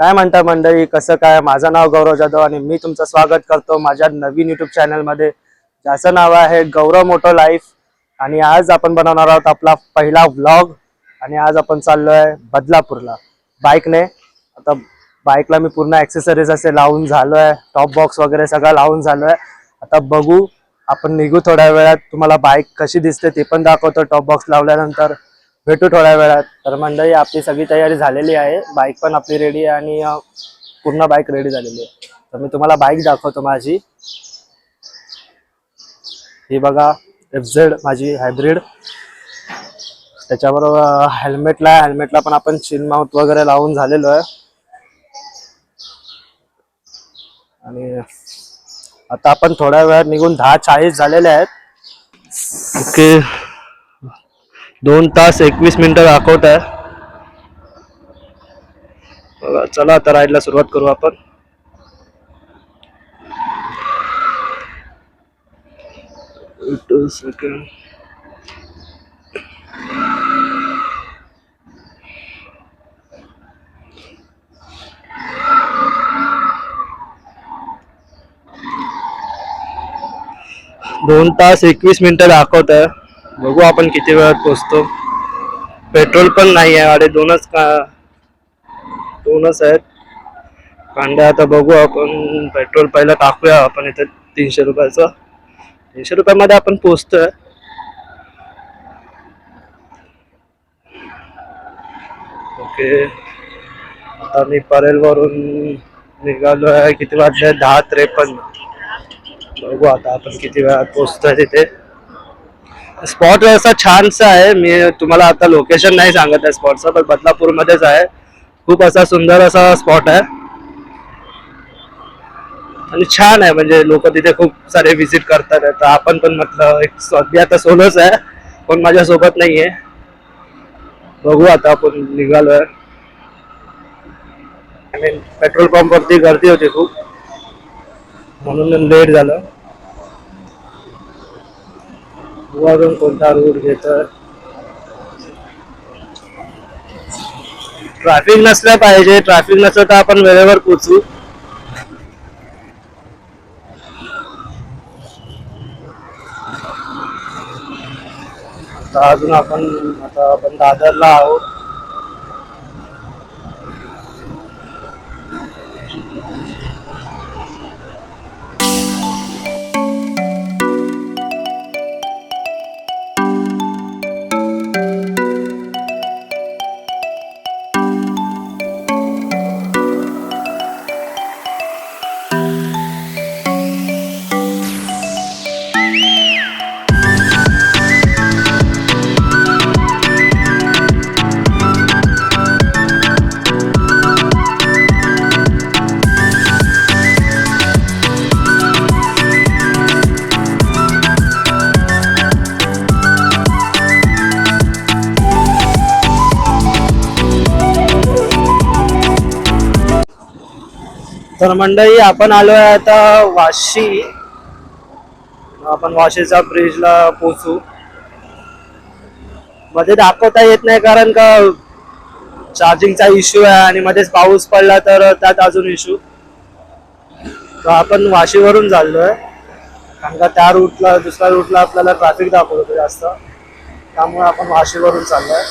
काय म्हणता मंडळी, कसं काय? माझं नाव गौरव जाधव आणि मी तुमचं स्वागत करतो माझ्या नवीन युट्यूब चॅनलमध्ये, ज्याचं नाव आहे गौरव मोटो लाईफ. आणि आज आपण बनवणार आहोत आपला पहिला व्लॉग. आणि आज आपण चाललोय बदलापूरला बाईकने. आता बाईकला मी पूर्ण ॲक्सेसरीज असे लावून झालोय, टॉप बॉक्स वगैरे सगळं लावून झालोय. आता बघू, आपण निघू थोड्या वेळात. तुम्हाला बाईक कशी दिसते ते पण दाखवतो टॉप बॉक्स लावल्यानंतर. भेटू थोड्या वेळात. तर मंडळी, आपली सगळी तयारी झालेली आहे, बाईक पण आपली रेडी आहे आणि पूर्ण बाईक रेडी झालेली आहे. तर मी तुम्हाला बाईक दाखवतो माझी. ही बघा, FZ माझी हायब्रिड. त्याच्याबरोबर हेल्मेटला पण आपण चिन माउथ वगैरे लावून झालेलो आहे. आणि आता आपण थोड्या वेळात निघून 10:40 झालेले आहेत. ओके, 2 तास 21 मिनिटं दाखवत आहे. चला आता राईडला सुरुवात करू आपण. सेकंड. दोन तास 21 मिनिटं दाखवत आहे. बघू आपण किती वेळात पोहोचतो. पेट्रोल पण नाही आहे, अरे दोनच आहेत कांड्या. आता बघू आपण, पेट्रोल पहिला टाकूया आपण इथे 300 रुपयाचं. 300 रुपयामध्ये आपण पोहोचतोय. ओके, आता मी परेल वरून निघालो आहे. किती वाजले? 10:53. बघू आता आपण किती वेळात पोहोचतोय तिथे. स्पॉट असा छानसा आहे. मी तुम्हाला आता लोकेशन नाही सांगत आहे स्पॉटचं, पण बदलापूरमध्येच आहे. खूप असा सुंदर असा स्पॉट आहे आणि छान आहे. म्हणजे लोक तिथे खूप सारे विजिट करतात. तर आपण पण म्हटलं, एक सध्या आता सोलोच आहे, पण माझ्यासोबत नाहीये. बघू आता आपण निघालोय. आणि पेट्रोल पंप वरती गर्दी होती खूप, म्हणून लेट झालं. अजून कोणता रूट घेतोय? ट्रॅफिक नसलं पाहिजे. ट्रॅफिक नसलं तर आपण वेळेवर पोहोचू. अजून आपण दादरला आहोत. तर मंडळी, आपण आलोय आता वाशी. आपण वाशीच्या ब्रिजला पोहोचू. मध्ये दाखवता येत नाही कारण का चार्जिंगचा इश्यू आहे आणि मध्येच पाऊस पडला तर त्यात अजून इश्यू. तर आपण वाशीवरून चाललोय कारण का त्या रूटला, दुसऱ्या रूटला आपल्याला ट्रॅफिक दाखवत होतं जास्त, त्यामुळे आपण वाशीवरून चाललोय.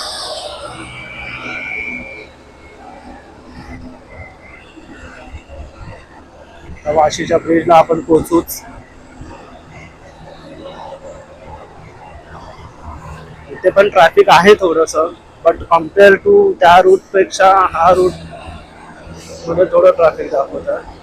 वाशीच्या ब्रिजला आपण पोहोचूच. इथे पण ट्रॅफिक आहे थोडस, बट कम्पेअर टू त्या रूट पेक्षा हा रूट मध्ये थोडं ट्रॅफिक दाखवत आहे.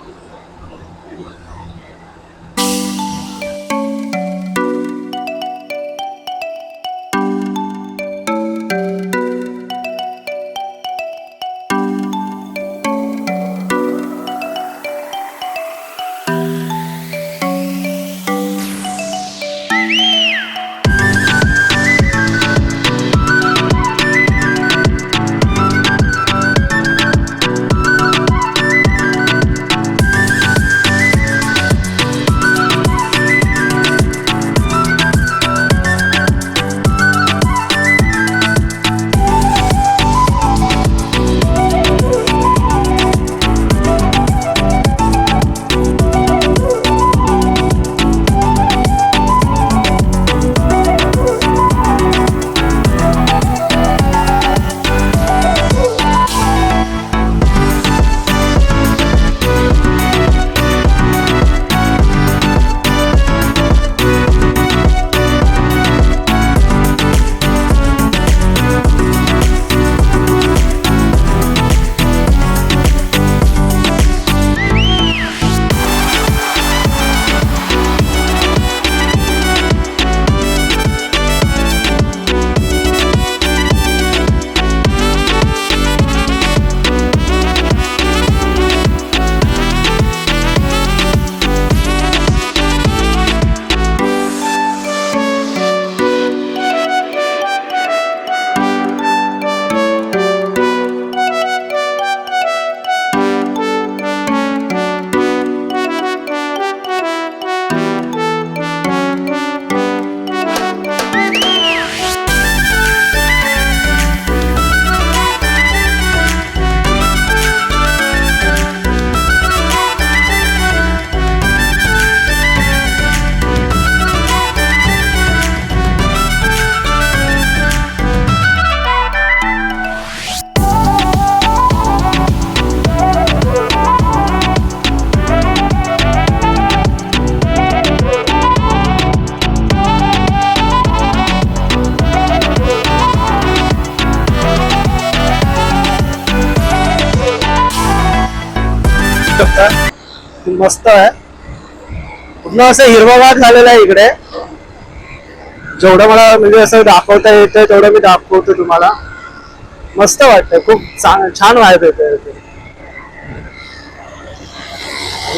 शकता. मस्त आहे, पूर्ण असं हिरवागार झालेलं आहे इकडे. जेवढं मला म्हणजे असं दाखवता येतं तेवढं मी दाखवतो तुम्हाला. मस्त वाटतं, खूप छान वाईब येते.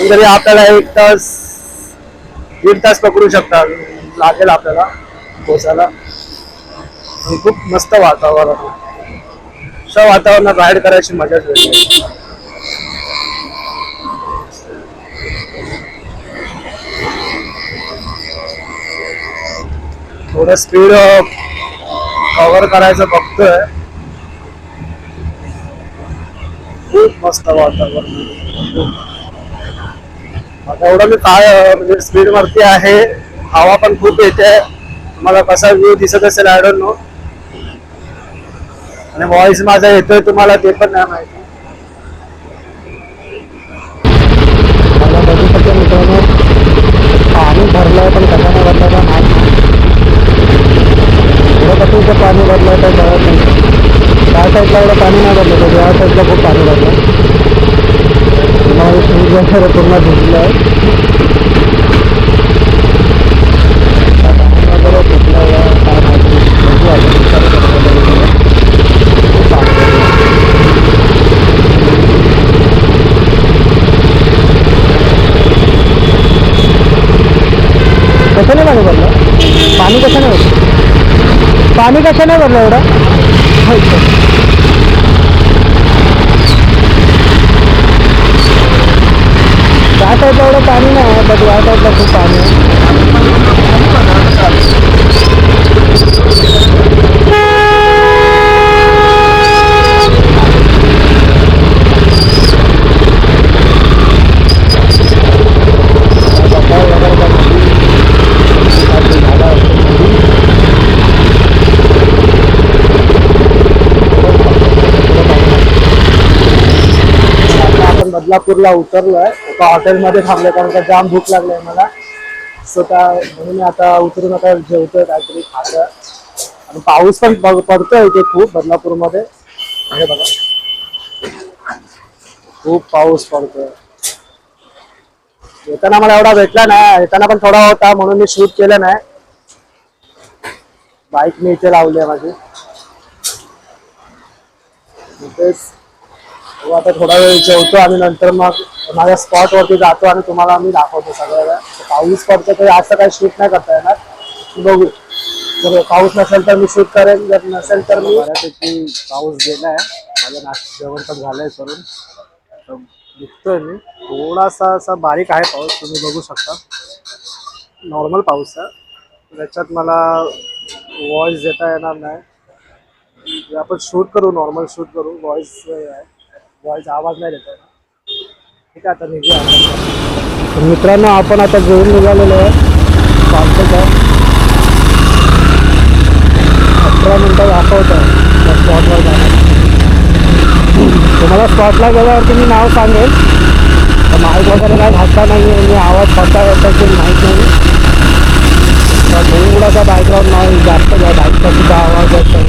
तरी आपल्याला 1 तास 1.5 तास पकडू शकता लागेल आपल्याला पोचायला. खूप मस्त वातावरण, अशा वातावरणात राईड करायची मजाच वेगळी. थोडं स्पीड कव्हर करायचं बघतोय. खूप मस्त वातावरण. आता एवढं मी काय म्हणजे स्पीड वरती आहे, हवा पण खूप येते. तुम्हाला कसा व्ह्यू दिसत असेल आय डोंट नो. आणि व्हॉइस माझा येतोय तुम्हाला ते पण नाही माहिती. मला बघू शकतो मित्रांनो, पाणी भरलंय पण कशाने भरलं का नाही. एवढं कसं पाणी भरलं तर कळत नाही. त्या साईडला एवढं पाणी नाही भरलं तर या साईडला खूप पाणी भरलं. शूज वगैरे पूर्ण भिजलं आहे. वगैरे भिजलं काय माहिती, बघू कशाने पाणी भरलं. पाणी कशाने भरलं, पाणी कशाने भरलं एवढं. त्या साईडला एवढं पाणी नाही, बट या साईडला खूप पाणी आहे. बदलापूरला उतरलोय, एका हॉटेलमध्ये थांबलोय कारण का जाम भूक लागली आहे मला. सो त्या म्हणून मी आता उतरून आता जेवतोय, काहीतरी खातोय. आणि पाऊस पण पडतोय इथे खूप बदलापूरमध्ये. हे बघा खूप पाऊस पडतोय. येताना मला एवढा भेटला नाही, येताना पण थोडा होता म्हणून मी शूट केलं नाही. बाईक मी इथे लावली आहे माझी. आता थोडा वेळ जेवतो आणि नंतर मग माझ्या स्पॉट वरती जातो आणि तुम्हाला मी दाखवतो सगळ्या. पाऊस पडतो तर असं काही शूट नाही करता येणार, बघू. जर पाऊस नसेल तर मी शूट करेन, जर नसेल तर मी. बऱ्यापैकी पाऊस गेलाय, माझं जेवण पण झालंय करून दिसतोय मी. थोडासा असा बारीक आहे पाऊस, तुम्ही बघू शकता. नॉर्मल पाऊस आहे, त्याच्यात मला वॉइस देता येणार नाही. आपण शूट करू, नॉर्मल शूट करू. वॉइस आवाज नाही देता येणार. ठीक आहे, आता निघूया. मित्रांनो आपण आता जेवून निघालेलो आहे. 18 मिनिटं दाखवत आहे त्या स्पॉटवर जाणार. तुम्हाला स्पॉटला गेल्यावरती मी नाव सांगेल. माईक वगैरे काय घातला नाही आहे, मी आवाज स्वतः येतो की माहीत नाही. थोडासा बॅकग्राऊंड नॉईज जास्त आहे, बाईकचा सुद्धा आवाज येतो.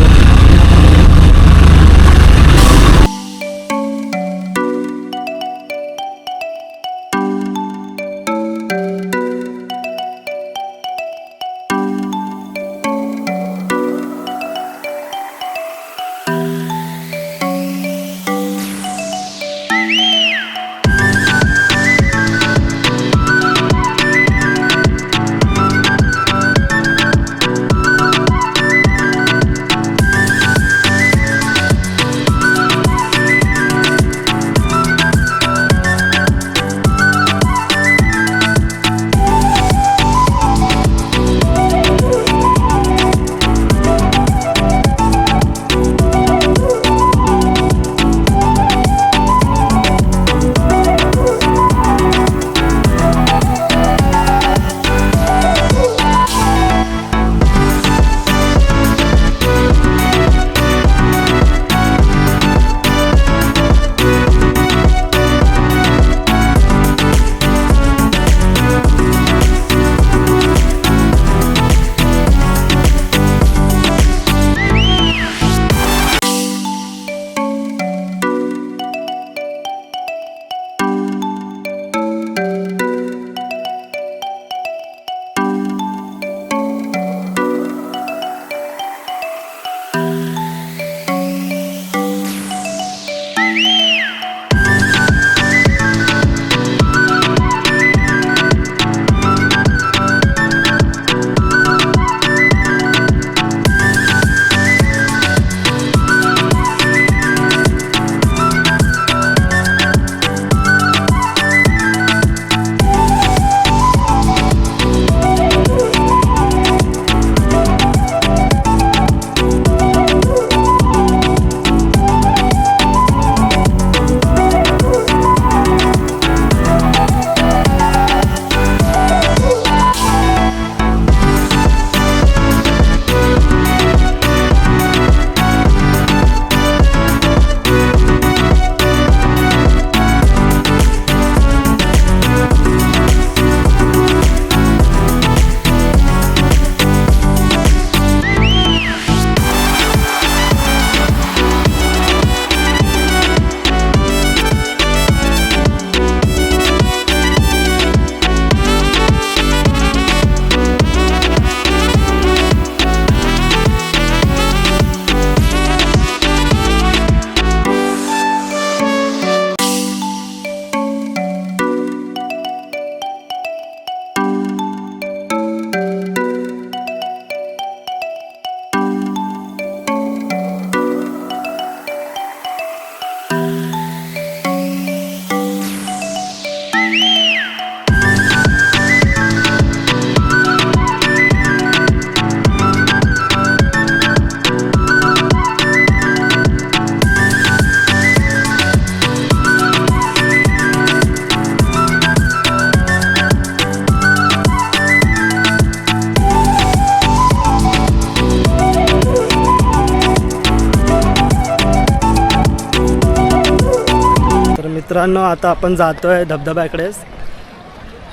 मित्रांनो आता आपण जातोय धबधब्याकडेच.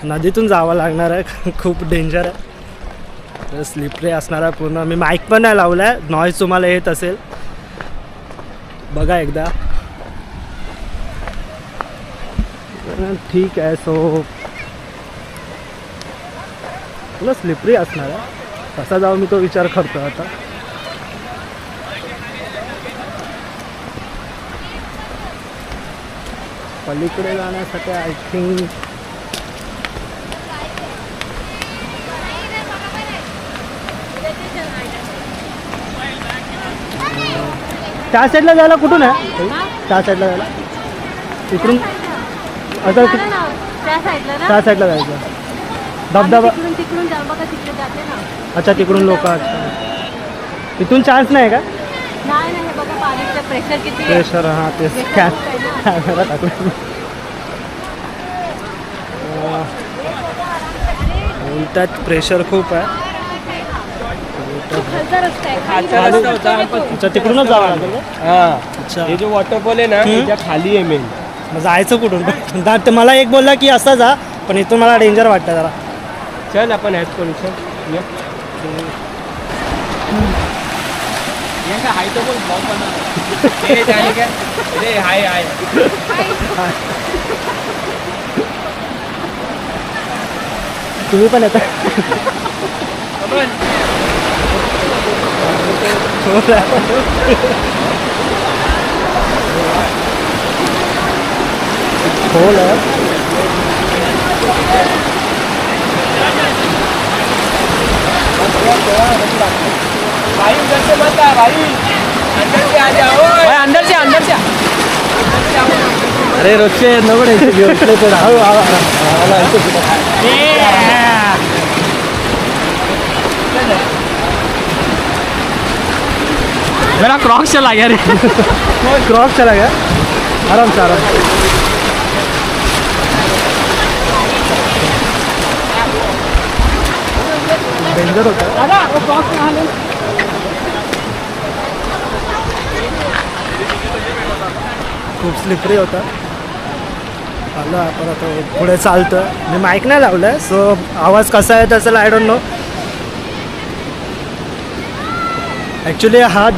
नदीतून जावं लागणार आहे. खूप डेंजर आहे, तर स्लिपरी असणार आहे पूर्ण. मी माईक पण नाही लावला आहे, नॉईज तुम्हाला येत असेल बघा एकदा. ठीक आहे. सो तुला स्लिपरी असणार आहे, कसा जाऊ मी तो विचार करतो आता. पलीकडे जाण्यासाठी आय थिंक त्या साईडला जायला कुठून आहे? त्या साईडला जायला इकडून आता त्या साईडला जायचं धबधबा. अच्छा तिकडून लोक तिथून चान्स नाही का? प्रेशर हां ते कॅमेरा टाकून बोलतात प्रेशर खूप आहे. अच्छा तिकडूनच जावं लागेल का? अच्छा हे जो वॉटरफॉल आहे ना त्याच्या खाली आहे मेन. मग जायचं कुठून? ते मला एक बोलला की असं जा, पण इथून मला डेंजर वाटतं जरा. चल आपण ह्याच करू. चल हाय तो बोल ब्लॉग बना. हाय हाय तुम्ही पण येता? खोल है. भाई उधर से मत आ भाई, अंदर से आ जाओ भाई. अंदर से अरे रोजचे नवडे इथले तर मेरा क्रॉक्स चला गया रे. क्रॉस चला गया. आराम से आराम. डेंजर होता. खूप स्लिपरी होता. आलं आपण आता पुढे चालतं. मी माईक नाही लावलं आहे, सो आवाज कसा आहे असेल आय डोंट नो. ॲक्च्युली हा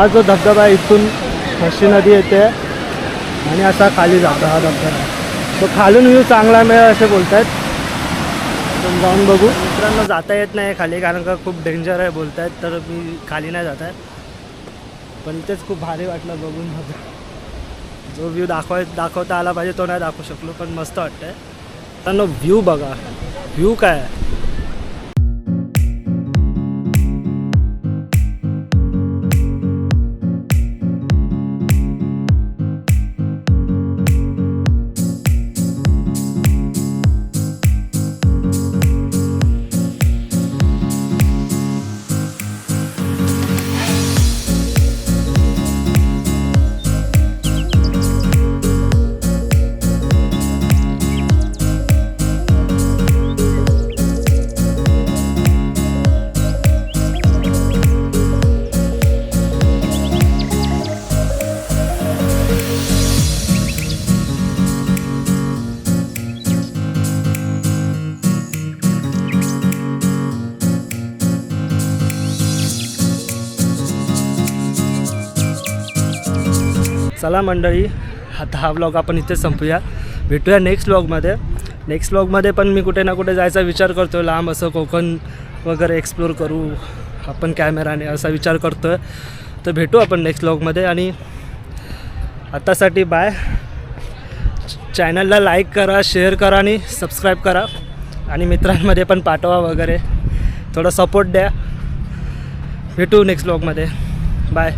जो धबधबा आहे इथून हशी नदी येते आणि असा खाली जातो हा धबधबा. तो खालून व्ह्यू चांगला मिळेल असे बोलत आहेत. आपण जाऊन बघू. मित्रांनो जाता येत नाही खाली कारण का खूप डेंजर आहे बोलत आहेत, तर मी खाली नाही जात आहे. पण तेच खूप भारी वाटलं बघून. माझं जो व्ह्यू दाखवता आला पाहिजे तो नाही दाखवू शकलो, पण मस्त वाटतं आहे. मित्रांनो व्ह्यू बघा, व्ह्यू काय आहे. चला मंडळी, आता हा व्लॉग आपण इथेच संपूया. भेटूया नेक्स्ट व्लॉगमध्ये. नेक्स्ट व्लॉगमध्ये पण मी कुठे ना कुठे जायचा विचार करतो आहे. लांब असं कोकण वगैरे एक्सप्लोर करू आपण कॅमेराने असा विचार करतो आहे. तर भेटू आपण नेक्स्ट व्लॉगमध्ये. आणि आतासाठी बाय. चॅनलला लाईक करा, शेअर करा आणि सबस्क्राईब करा. आणि मित्रांमध्ये पण पाठवा वगैरे. थोडा सपोर्ट द्या. भेटू नेक्स्ट व्लॉगमध्ये. बाय.